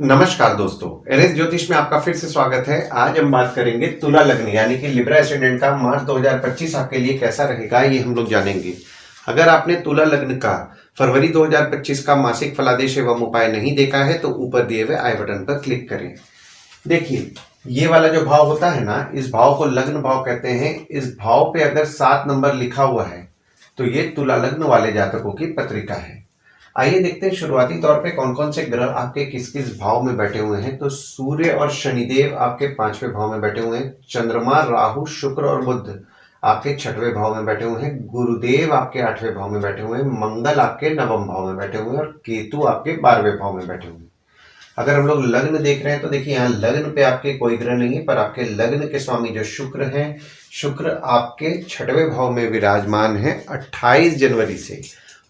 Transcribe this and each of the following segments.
नमस्कार दोस्तों, एनएस ज्योतिष में आपका फिर से स्वागत है। आज हम बात करेंगे तुला लग्न यानी कि लिब्रा एस्टेंडेंट का मार्च 2025 आपके लिए कैसा रहेगा, ये हम लोग जानेंगे। अगर आपने तुला लग्न का फरवरी 2025 का मासिक फलादेश एवं उपाय नहीं देखा है तो ऊपर दिए हुए आई बटन पर क्लिक करें। देखिए, ये वाला जो भाव होता है ना, इस भाव को लग्न भाव कहते हैं। इस भाव पे अगर 7 नंबर लिखा हुआ है तो ये तुला लग्न वाले जातकों की पत्रिका है। आइए देखते हैं शुरुआती तौर पे कौन कौन से ग्रह आपके किस किस भाव में बैठे हुए हैं। तो सूर्य और शनिदेव आपके 5वें भाव में बैठे हुए हैं। चंद्रमा, राहु, शुक्र और बुध आपके 6वें भाव में बैठे हुए हैं। गुरुदेव आपके 8वें भाव में बैठे हुए हैं। मंगल आपके 9वें भाव में बैठे हुए हैं और केतु आपके 12वें भाव में बैठे हुए हैं। अगर हम लोग लग्न देख रहे हैं तो देखिए, यहाँ लग्न पे आपके कोई ग्रह नहीं है, पर आपके लग्न के स्वामी जो शुक्र हैं, शुक्र आपके 6वें भाव में विराजमान है 28 जनवरी से,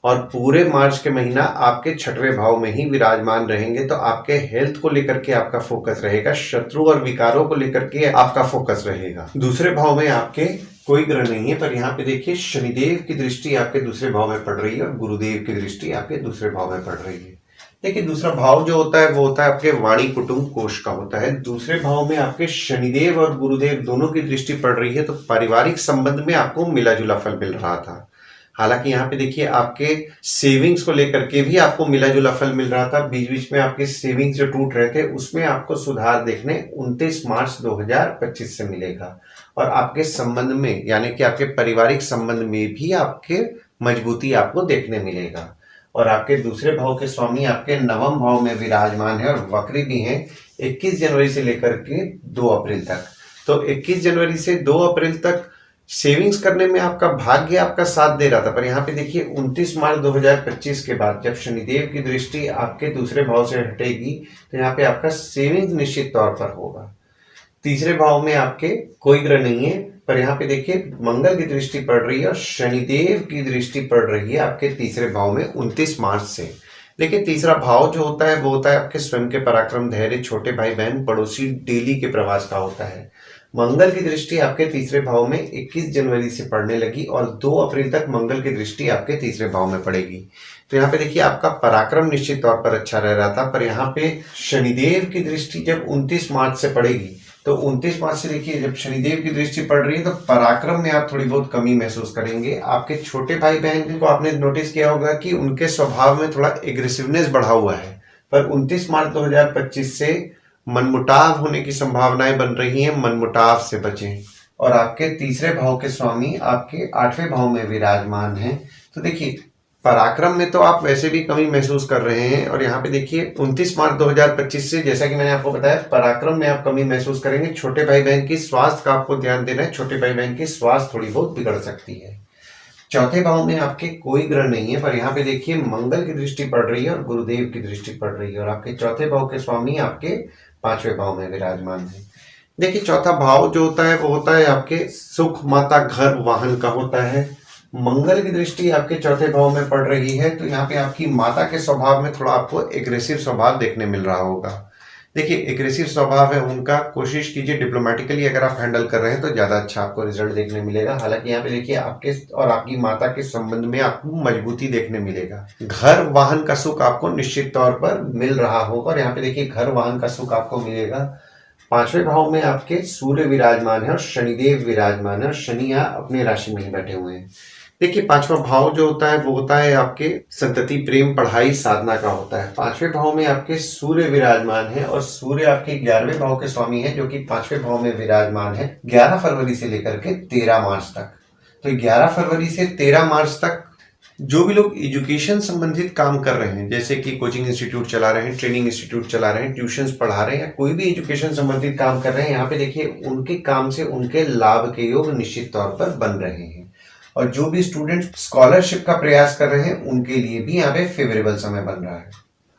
और पूरे मार्च के महीना आपके 6वें भाव में ही विराजमान रहेंगे। तो आपके हेल्थ को लेकर के आपका फोकस रहेगा, शत्रु और विकारों को लेकर के आपका फोकस रहेगा। दूसरे भाव में आपके कोई ग्रह नहीं है, पर यहाँ पे देखिए शनिदेव की दृष्टि आपके दूसरे भाव में पड़ रही है और गुरुदेव की दृष्टि आपके दूसरे भाव में पड़ रही है। देखिए, दूसरा भाव जो होता है वो होता है आपके वाणी कुटुंब कोष का होता है। दूसरे भाव में आपके शनिदेव और गुरुदेव दोनों की दृष्टि पड़ रही है, तो पारिवारिक संबंध में आपको मिला जुला फल मिल रहा था। हालांकि यहाँ पे देखिए, आपके सेविंग्स को लेकर के भी आपको मिला जुला फल मिल रहा था। बीच बीच में आपके सेविंग्स जो टूट रहे थे उसमें आपको सुधार देखने 29 मार्च 2025 से मिलेगा। और आपके संबंध में यानी कि आपके पारिवारिक संबंध में भी आपके मजबूती आपको देखने मिलेगा। और आपके दूसरे भाव के स्वामी आपके 9वें भाव में विराजमान है और वक्री भी हैं 21 जनवरी से लेकर के 2 अप्रैल तक। तो 21 जनवरी से 2 अप्रैल तक सेविंग्स करने में आपका भाग्य आपका साथ दे रहा था, पर यहाँ पे देखिए 29 मार्च 2025 के बाद जब शनिदेव की दृष्टि आपके दूसरे भाव से हटेगी तो यहाँ पे आपका सेविंग्स निश्चित तौर पर होगा। तीसरे भाव में आपके कोई ग्रह नहीं है, पर यहाँ पे देखिए मंगल की दृष्टि पड़ रही है और शनिदेव की दृष्टि पड़ रही है आपके तीसरे भाव में 29 मार्च से। देखिए, तीसरा भाव जो होता है वो होता है आपके स्वयं के पराक्रम, धैर्य, छोटे भाई बहन, पड़ोसी, डेली के प्रवास का होता है। मंगल की दृष्टि आपके तीसरे भाव में 21 जनवरी से पड़ने लगी और 2 अप्रैल तक मंगल की दृष्टि आपके तीसरे भाव में पड़ेगी। तो यहाँ पे देखिए, आपका पराक्रम निश्चित तौर पर अच्छा रह रहा था, पर यहाँ पे शनिदेव की दृष्टि जब 29 मार्च से पड़ेगी तो 29 मार्च से देखिए जब शनिदेव की दृष्टि पड़ रही है तो पराक्रम में आप थोड़ी बहुत कमी महसूस करेंगे। आपके छोटे भाई बहन को आपने नोटिस किया होगा कि उनके स्वभाव में थोड़ा एग्रेसिवनेस बढ़ा हुआ है, पर 29 मार्च 2025 से मनमुटाव होने की संभावनाएं बन रही हैं। मनमुटाव से बचें। और आपके तीसरे भाव के स्वामी आपके 8वें भाव में विराजमान हैं। तो देखिए, पराक्रम में तो आप वैसे भी कमी महसूस कर रहे हैं, और यहाँ पे देखिए 29 मार्च 2025 से जैसा कि मैंने आपको बताया पराक्रम में आप कमी महसूस करेंगे। छोटे भाई बहन की स्वास्थ्य का आपको ध्यान देना है, छोटे भाई बहन की स्वास्थ्य थोड़ी बहुत बिगड़ सकती है। चौथे भाव में आपके कोई ग्रह नहीं है, पर यहाँ पे देखिए मंगल की दृष्टि पड़ रही है और गुरुदेव की दृष्टि पड़ रही है, और आपके चौथे भाव के स्वामी आपके 5वें भाव में विराजमान है। देखिए, चौथा भाव जो होता है वो होता है आपके सुख, माता, घर, वाहन का होता है। मंगल की दृष्टि आपके चौथे भाव में पड़ रही है, तो यहाँ पे आपकी माता के स्वभाव में थोड़ा आपको एग्रेसिव स्वभाव देखने मिल रहा होगा। देखिए, एग्रेसिव स्वभाव है उनका, कोशिश कीजिए डिप्लोमेटिकली अगर आप हैंडल कर रहे हैं तो ज्यादा अच्छा आपको रिजल्ट देखने मिलेगा। हालांकि यहाँ पे देखिए आपके और आपकी माता के संबंध में आपको मजबूती देखने मिलेगा। घर वाहन का सुख आपको निश्चित तौर पर मिल रहा होगा, और यहाँ पे देखिए घर वाहन का सुख आपको मिलेगा। 5वें भाव में आपके सूर्य विराजमान है और शनिदेव विराजमान है, और शनि यहाँ अपने राशि में ही बैठे हुए हैं। देखिए, 5वां भाव जो होता है वो होता है आपके संतति, प्रेम, पढ़ाई, साधना का होता है। 5वें भाव में आपके सूर्य विराजमान है, और सूर्य आपके 11वें भाव के स्वामी है जो कि 5वें भाव में विराजमान है 11 फरवरी से लेकर के 13 मार्च तक। तो 11 फरवरी से 13 मार्च तक जो भी लोग एजुकेशन संबंधित काम कर रहे हैं, जैसे कि कोचिंग इंस्टीट्यूट चला रहे हैं, ट्रेनिंग इंस्टीट्यूट चला रहे हैं, ट्यूशंस पढ़ा रहे हैं, या कोई भी एजुकेशन संबंधित काम कर रहे हैं, यहाँ पे देखिए उनके काम से उनके लाभ के योग निश्चित तौर पर बन रहे हैं। और जो भी स्टूडेंट स्कॉलरशिप का प्रयास कर रहे हैं उनके लिए भी यहाँ पे फेवरेबल समय बन रहा है।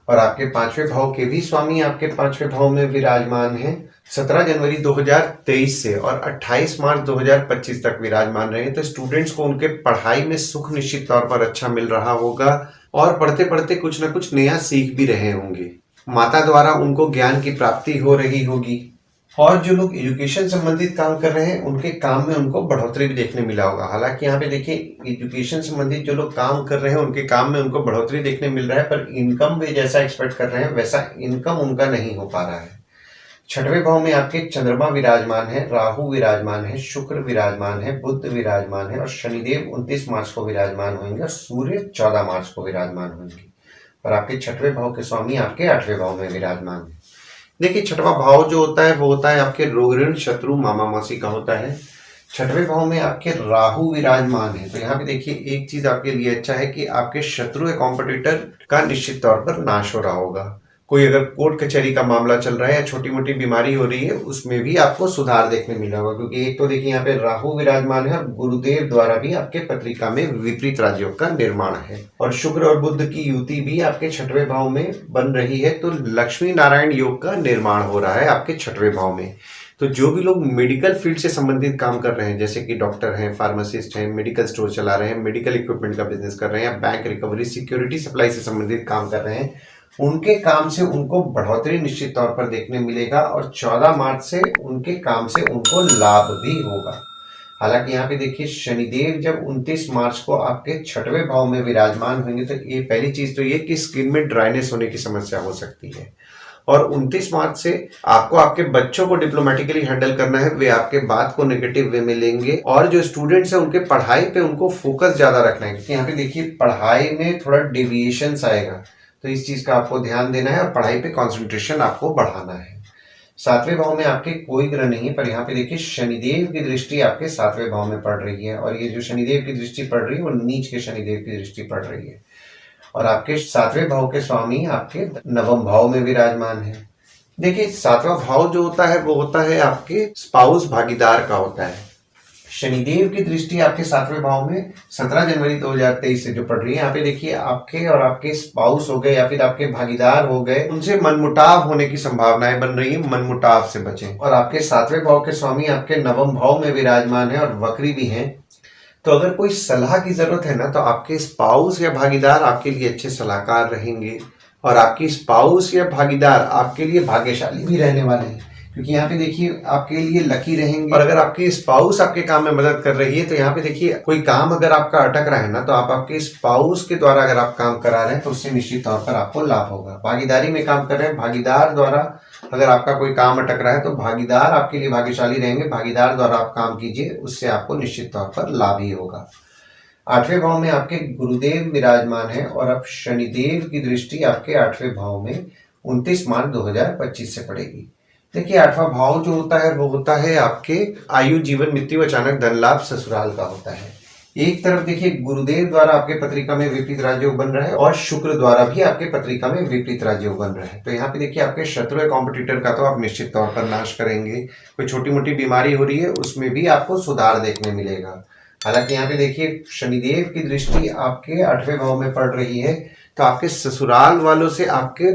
और आपके 5वें भाव के भी स्वामी आपके 5वें भाव में विराजमान हैं 17 जनवरी 2023 से और 28 मार्च 2025 तक विराजमान रहे। तो स्टूडेंट्स को उनके पढ़ाई में सुख निश्चित तौर पर अच्छा मिल रहा होगा, और पढ़ते पढ़ते कुछ ना कुछ नया सीख भी रहे होंगे। माता द्वारा उनको ज्ञान की प्राप्ति हो रही होगी। और जो लोग एजुकेशन संबंधित काम कर रहे हैं उनके काम में उनको बढ़ोतरी भी देखने मिला होगा। हालांकि यहाँ पे देखिए एजुकेशन संबंधित जो लोग काम कर रहे हैं उनके काम में उनको बढ़ोतरी देखने मिल रहा है, पर इनकम वे जैसा एक्सपेक्ट कर रहे हैं वैसा इनकम उनका नहीं हो पा रहा है। छठवें भाव में आपके चंद्रमा विराजमान है, राहु विराजमान है, शुक्र विराजमान है, बुध विराजमान है और शनिदेव 29 मार्च को विराजमान होंगे और सूर्य 14 मार्च को विराजमान होंगे। और आपके छठवें भाव के स्वामी आपके 8वें भाव में विराजमान है। देखिए छठवां भाव जो होता है वो होता है आपके रोग ऋण शत्रु मामा मौसी का होता है। छठवें भाव में आपके राहु विराजमान है, तो यहाँ पे देखिए एक चीज आपके लिए अच्छा है कि आपके शत्रु या कॉम्पिटिटर का निश्चित तौर पर नाश हो रहा होगा। कोई अगर कोर्ट कचहरी का मामला चल रहा है या छोटी मोटी बीमारी हो रही है उसमें भी आपको सुधार देखने मिला होगा, क्योंकि एक तो देखिए यहाँ पे राहु विराजमान है और गुरुदेव द्वारा भी आपके पत्रिका में विपरीत राजयोग का निर्माण है और शुक्र और बुध की युति भी आपके छठवें भाव में बन रही है, तो लक्ष्मी नारायण योग का निर्माण हो रहा है आपके छठवें भाव में। तो जो भी लोग मेडिकल फील्ड से संबंधित काम कर रहे हैं, जैसे कि डॉक्टर हैं, फार्मासिस्ट हैं, मेडिकल स्टोर चला रहे हैं, मेडिकल इक्विपमेंट का बिजनेस कर रहे हैं या बैंक रिकवरी सिक्योरिटी सप्लाई से संबंधित काम कर रहे हैं, उनके काम से उनको बढ़ोतरी निश्चित तौर पर देखने मिलेगा और 14 मार्च से उनके काम से उनको लाभ भी होगा। हालांकि यहाँ पे देखिए शनिदेव जब 29 मार्च को आपके छठवें भाव में विराजमान होंगे तो ये पहली चीज तो ये कि स्किन में ड्राइनेस होने की समस्या हो सकती है। और 29 मार्च से आपको आपके बच्चों को डिप्लोमेटिकली हैंडल करना है, वे आपके बात को नेगेटिव वे में लेंगे और जो स्टूडेंट्स हैं उनके पढ़ाई पे उनको फोकस ज्यादा रखना है, क्योंकि यहाँ पे देखिए पढ़ाई में थोड़ा डेविएशन आएगा, तो इस चीज का आपको ध्यान देना है और पढ़ाई पे कंसंट्रेशन आपको बढ़ाना है। 7वें भाव में आपके कोई ग्रह नहीं है, पर यहाँ पे देखिए शनिदेव की दृष्टि आपके 7वें भाव में पड़ रही है और ये जो शनिदेव की दृष्टि पड़ रही है वो नीच के शनिदेव की दृष्टि पड़ रही है और आपके 7वें भाव के स्वामी आपके 9वें भाव में विराजमान है। देखिए 7वां भाव जो होता है वो होता है आपके स्पाउस भागीदार का होता है। शनिदेव की दृष्टि आपके 7वें भाव में 17 जनवरी 2023 से जो पड़ रही है, यहाँ पे देखिए आपके और आपके स्पाउस हो गए या फिर आपके भागीदार हो गए, उनसे मनमुटाव होने की संभावनाएं बन रही है, मनमुटाव से बचें। और आपके 7वें भाव के स्वामी आपके 9वें भाव में विराजमान है और वक्री भी हैं, तो अगर कोई सलाह की जरूरत है ना तो आपके स्पाउस या भागीदार आपके लिए अच्छे सलाहकार रहेंगे और आपकी स्पाउस या भागीदार आपके लिए भाग्यशाली भी रहने वाले हैं, क्योंकि यहाँ पे देखिए आपके लिए लकी रहेंगे। और अगर आपकी स्पाउस आपके काम में मदद कर रही है तो यहाँ पे देखिए कोई काम अगर आपका अटक रहा है ना तो आप आपके स्पाउस के द्वारा अगर आप काम करा रहे हैं तो उससे निश्चित तौर पर आपको लाभ होगा। भागीदारी में काम कर रहे हैं, भागीदार द्वारा अगर आपका कोई काम अटक रहा है तो भागीदार आपके लिए भाग्यशाली रहेंगे, भागीदार द्वारा आप काम कीजिए, उससे आपको निश्चित तौर पर लाभ ही होगा। 8वें भाव में आपके गुरुदेव विराजमान है और अब शनिदेव की दृष्टि आपके 8वें भाव में 29 मार्च 2025 से पड़ेगी। देखिए 8वां भाव जो होता है वो होता है आपके आयु जीवन मृत्यु अचानक धन लाभ ससुराल का होता है। एक तरफ देखिए गुरुदेव द्वारा आपके पत्रिका में विपरीत राजयोग बन रहा है और शुक्र द्वारा भी आपके पत्रिका में विपरीत राजयोग बन रहा है, तो यहाँ पे देखिए आपके शत्रु या कॉम्पिटिटर का तो आप निश्चित तौर पर नाश करेंगे। कोई छोटी मोटी बीमारी हो रही है उसमें भी आपको सुधार देखने मिलेगा। हालांकि यहाँ पे देखिए शनिदेव की दृष्टि आपके 8वें भाव में पड़ रही है, तो आपके ससुराल वालों से आपके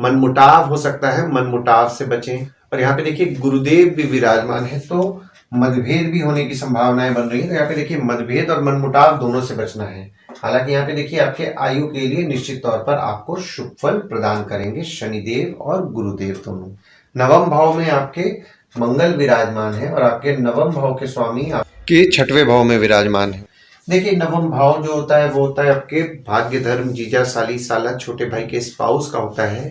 मनमुटाव हो सकता है, मनमुटाव से बचें। और यहाँ पे देखिए गुरुदेव भी विराजमान है तो मतभेद भी होने की संभावनाएं बन रही है, तो यहाँ पे देखिए मतभेद और मनमुटाव दोनों से बचना है। हालांकि यहाँ पे देखिए आपके आयु के लिए निश्चित तौर पर आपको शुभ फल प्रदान करेंगे शनिदेव और गुरुदेव दोनों। 9वें भाव में आपके मंगल विराजमान है और आपके 9वें भाव के स्वामी आपके 6वें भाव में विराजमान है। देखिए 9वां भाव जो होता है वो होता है आपके भाग्य धर्म जीजा साली साला छोटे भाई के स्पाउस का होता है।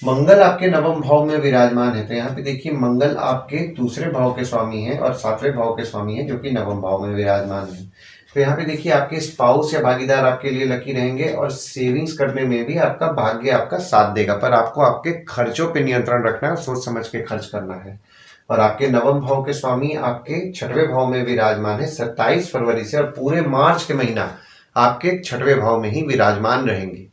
मंगल आपके 9वें भाव में विराजमान है, तो यहाँ पे देखिए मंगल आपके दूसरे भाव के स्वामी हैं और 7वें भाव के स्वामी हैं जो कि 9वें भाव में विराजमान है। तो यहाँ पे देखिए आपके स्पाउस या भागीदार आपके लिए लकी रहेंगे और सेविंग्स करने में भी आपका भाग्य आपका साथ देगा, पर आपको आपके खर्चों पे नियंत्रण रखना है और सोच समझ के खर्च करना है। और आपके 9वें भाव के स्वामी आपके 6वें भाव में विराजमान है 27 फरवरी से और पूरे मार्च के महीना आपके 6वें भाव में ही विराजमान रहेंगे।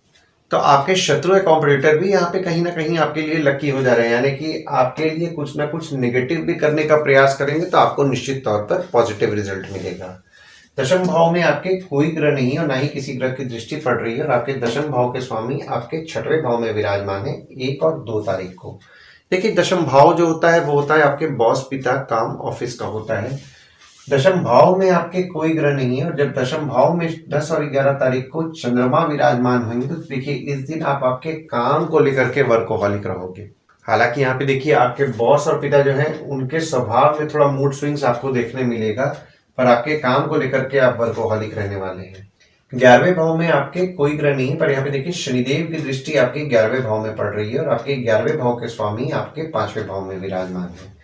तो आपके शत्रु या कॉम्पिटिटर भी यहाँ पे कहीं ना कहीं आपके लिए लकी हो जा रहे हैं, यानी कि आपके लिए कुछ ना कुछ नेगेटिव भी करने का प्रयास करेंगे तो आपको निश्चित तौर पर पॉजिटिव रिजल्ट मिलेगा। 10वें भाव में आपके कोई ग्रह नहीं है और ना ही किसी ग्रह की दृष्टि पड़ रही है और आपके 10वें भाव के स्वामी आपके 6वें भाव में विराजमान है 1 और 2 तारीख को। देखिए 10वां भाव जो होता है वो होता है आपके बॉस पिता काम ऑफिस का होता है। 10वें भाव में आपके कोई ग्रह नहीं है और जब 10वें भाव में 10 और 11 तारीख को चंद्रमा विराजमान होंगे तो देखिए इस दिन आप आपके काम को लेकर के वर्कोहॉलिक रहोगे हालांकि यहाँ पे देखिए आपके बॉस और पिता जो हैं उनके स्वभाव में थोड़ा मूड स्विंग्स आपको देखने मिलेगा, पर आपके काम को लेकर के आप वर्कोहॉलिक रहने वाले हैं। 11वें भाव में आपके कोई ग्रह नहीं है, पर यहाँ पे देखिए शनिदेव की दृष्टि आपके 11वें भाव में पड़ रही है और आपके 11वें भाव के स्वामी आपके 5वें भाव में विराजमान है।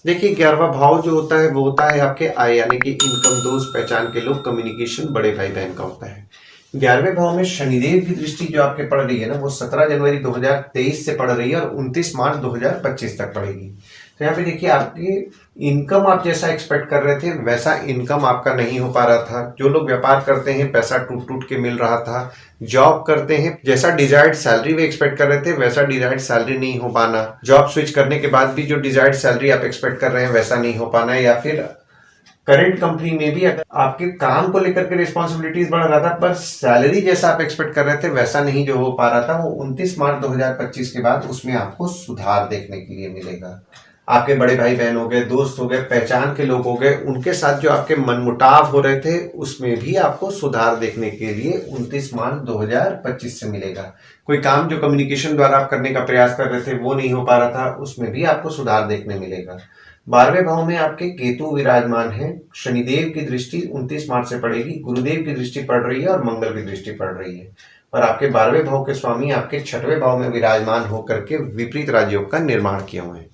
देखिए 11वां भाव जो होता है वो होता है आपके आय यानी कि इनकम, दोस्त, पहचान के लोग, कम्युनिकेशन, बड़े भाई बहन का होता है। 11वें भाव में शनिदेव की दृष्टि जो आपके पड़ रही है ना, वो 17 जनवरी 2023 से पड़ रही है और 29 मार्च 2025 तक पड़ेगी। तो यहाँ पे देखिए आपकी इनकम आप जैसा एक्सपेक्ट कर रहे थे वैसा इनकम आपका नहीं हो पा रहा था। जो लोग व्यापार करते हैं पैसा टूट टूट के मिल रहा था। जॉब करते हैं जैसा डिजायर्ड सैलरी वे एक्सपेक्ट कर रहे थे वैसा डिजायर्ड सैलरी नहीं हो पाना। जॉब स्विच करने के बाद भी जो डिजायर्ड सैलरी आप एक्सपेक्ट कर रहे हैं वैसा नहीं हो पाना, या फिर करंट कंपनी में भी अगर आपके काम को लेकर के रिस्पॉन्सिबिलिटीज बढ़ रहा था पर सैलरी जैसा आप एक्सपेक्ट कर रहे थे वैसा नहीं जो हो पा रहा था, वो 29 मार्च 2025 के बाद उसमें आपको सुधार देखने के लिए मिलेगा। आपके बड़े भाई बहन हो गए, दोस्त हो गए, पहचान के लोग हो गए, उनके साथ जो आपके मनमुटाव हो रहे थे उसमें भी आपको सुधार देखने के लिए 29 मार्च 2025 से मिलेगा। कोई काम जो कम्युनिकेशन द्वारा आप करने का प्रयास कर रहे थे वो नहीं हो पा रहा था, उसमें भी आपको सुधार देखने मिलेगा। 12वें भाव में आपके केतु विराजमान है। शनिदेव की दृष्टि 29 मार्च से पड़ेगी, गुरुदेव की दृष्टि पड़ रही है और मंगल की दृष्टि पड़ रही है। और आपके 12वें भाव के स्वामी आपके 6वें भाव में विराजमान होकर के विपरीत राजयोग का निर्माण किए हुए हैं।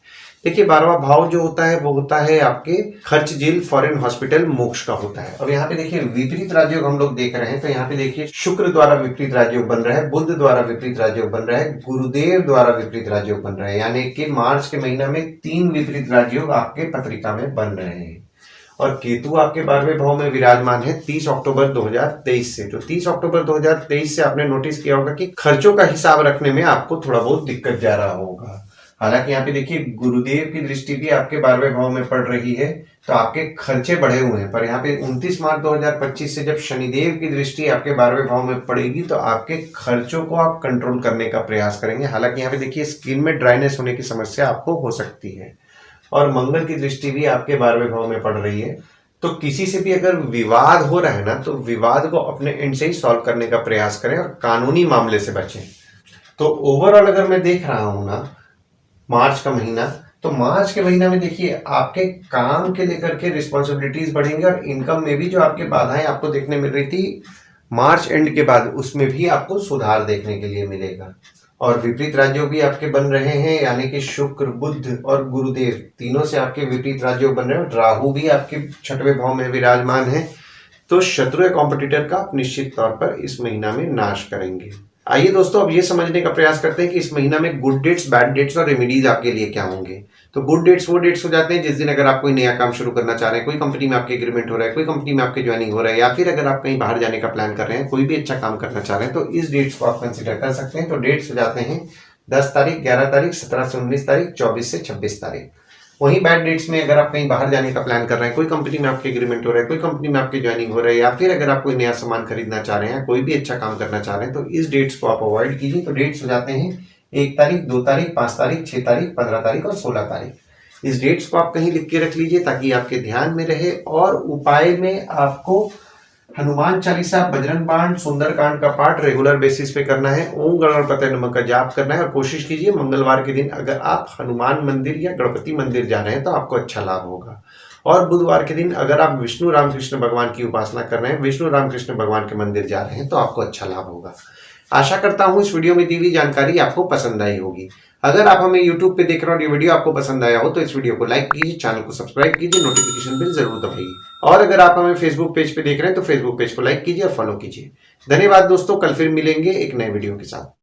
देखिए 12वां भाव जो होता है वो होता है आपके खर्च, जेल, फॉरेन, हॉस्पिटल, मोक्ष का होता है। अब यहाँ पे देखिए विपरीत राजयोग हम लोग देख रहे हैं, तो यहाँ पे देखिए शुक्र द्वारा विपरीत राजयोग बन रहा है, बुध द्वारा विपरीत राजयोग बन रहा है, गुरुदेव द्वारा विपरीत राजयोग बन रहा है, यानी कि मार्च के महीना में 3 विपरीत राजयोग आपके पत्रिका में बन रहे हैं। और केतु आपके 12वें भाव में विराजमान है 30 अक्टूबर 2023 से। तो 30 अक्टूबर 2023 से आपने नोटिस किया होगा कि खर्चों का हिसाब रखने में आपको थोड़ा बहुत दिक्कत जा रहा होगा। हालांकि यहाँ पे देखिए गुरुदेव की दृष्टि भी आपके 12वें भाव में पड़ रही है, तो आपके खर्चे बढ़े हुए हैं। पर यहाँ पे 29 मार्च 2025 से जब शनिदेव की दृष्टि आपके 12वें भाव में पड़ेगी तो आपके खर्चों को आप कंट्रोल करने का प्रयास करेंगे। हालांकि यहाँ पे देखिए स्किन में ड्राइनेस होने की समस्या आपको हो सकती है। और मंगल की दृष्टि भी आपके 12वें भाव में पड़ रही है, तो किसी से भी अगर विवाद हो रहा है ना, तो विवाद को अपने एंड से ही सॉल्व करने का प्रयास करें और कानूनी मामले से बचें। तो ओवरऑल अगर मैं देख रहा हूं ना मार्च का महीना, तो मार्च के महीना में देखिए आपके काम के लेकर के रिस्पॉन्सिबिलिटीज बढ़ेंगे और इनकम में भी जो आपके बाधाएं आपको देखने मिल रही थी मार्च एंड के बाद उसमें भी आपको सुधार देखने के लिए मिलेगा। और विपरीत राज्यों भी आपके बन रहे हैं, यानी कि शुक्र, बुध और गुरुदेव तीनों से आपके विपरीत राज्यों बन रहे हैं। राहु भी आपके 6वें भाव में विराजमान है, तो शत्रु या कॉम्पिटिटर का आप निश्चित तौर पर इस महीना में नाश करेंगे। आइए दोस्तों अब ये समझने का प्रयास करते हैं कि इस महीना में गुड डेट्स, बैड डेट्स और रेमेडीज आपके लिए क्या होंगे। तो गुड डेट्स वो डेट्स हो जाते हैं जिस दिन अगर आप कोई नया काम शुरू करना चाह रहे हैं, कोई कंपनी में आपके एग्रीमेंट हो रहा है, कोई कंपनी में आपके ज्वाइनिंग हो रहा है, या फिर अगर आप कहीं बाहर जाने का प्लान कर रहे हैं, कोई भी अच्छा काम करना चाह रहे हैं, तो इस डेट्स को आप कंसिडर कर सकते हैं। तो डेट्स हो जाते हैं 10 तारीख, 11 तारीख, 17 से 19 तारीख, 24 से 26 तारीख। वहीं बैड डेट्स में अगर आप कहीं बाहर जाने का प्लान कर रहे हैं, कोई कंपनी में आपके एग्रीमेंट हो रहा है, कोई कंपनी में आपकी ज्वाइनिंग हो रहा है, या फिर अगर आप कोई नया सामान खरीदना चाह रहे हैं, कोई भी अच्छा काम करना चाह रहे हैं, तो इस डेट्स को आप अवॉइड कीजिए। तो डेट्स हो जाते हैं 1 तारीख, 2 तारीख, 5 तारीख, 6 तारीख, 15 तारीख और 16 तारीख। इस डेट्स को आप कहीं लिख के रख लीजिए ताकि आपके ध्यान में रहे। और उपाय में आपको हनुमान चालीसा, बजरंग बाण, सुंदरकांड का पाठ रेगुलर बेसिस पे करना है। ओम गणपतये नमः का जाप करना है और कोशिश कीजिए मंगलवार के दिन अगर आप हनुमान मंदिर या गणपति मंदिर जा रहे हैं तो आपको अच्छा लाभ होगा। और बुधवार के दिन अगर आप विष्णु रामकृष्ण भगवान की उपासना कर रहे हैं, विष्णु रामकृष्ण भगवान के मंदिर जा रहे हैं, तो आपको अच्छा लाभ होगा। आशा करता हूं इस वीडियो में दी हुई जानकारी आपको पसंद आई होगी। अगर आप हमें YouTube पे देख रहे हो और ये वीडियो आपको पसंद आया हो तो इस वीडियो को लाइक कीजिए, चैनल को सब्सक्राइब कीजिए, नोटिफिकेशन बिल जरूर दबाइए। और अगर आप हमें Facebook पेज पे देख रहे हैं तो Facebook पेज को लाइक कीजिए और फॉलो कीजिए। धन्यवाद दोस्तों, कल फिर मिलेंगे एक नए वीडियो के साथ।